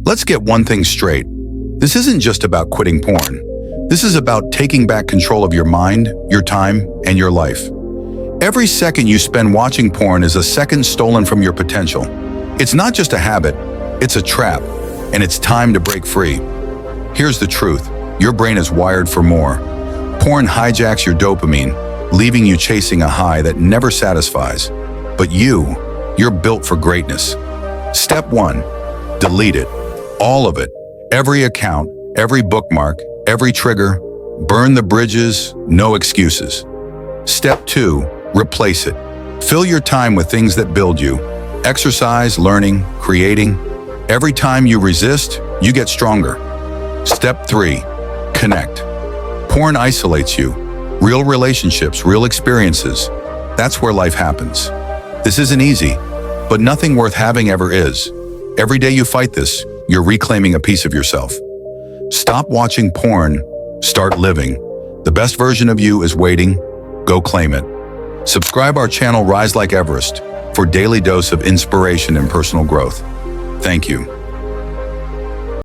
Let's get one thing straight. This isn't just about quitting porn. This is about taking back control of your mind, your time, and your life. Every second you spend watching porn is a second stolen from your potential. It's not just a habit, it's a trap, and it's time to break free. Here's the truth. Your brain is wired for more. Porn hijacks your dopamine, leaving you chasing a high that never satisfies. But you're built for greatness. Step 1. Delete it. All of it. Every account, every bookmark, every trigger. Burn the bridges, no excuses. Step 2. Replace it. Fill your time with things that build you. Exercise, learning, creating. Every time you resist, you get stronger. Step 3. Connect. Porn isolates you. Real relationships, real experiences. That's where life happens. This isn't easy, but nothing worth having ever is. Every day you fight this, you're reclaiming a piece of yourself. Stop watching porn, start living. The best version of you is waiting. Go claim it. Subscribe our channel Rise Like Everest for daily dose of inspiration and personal growth. Thank you.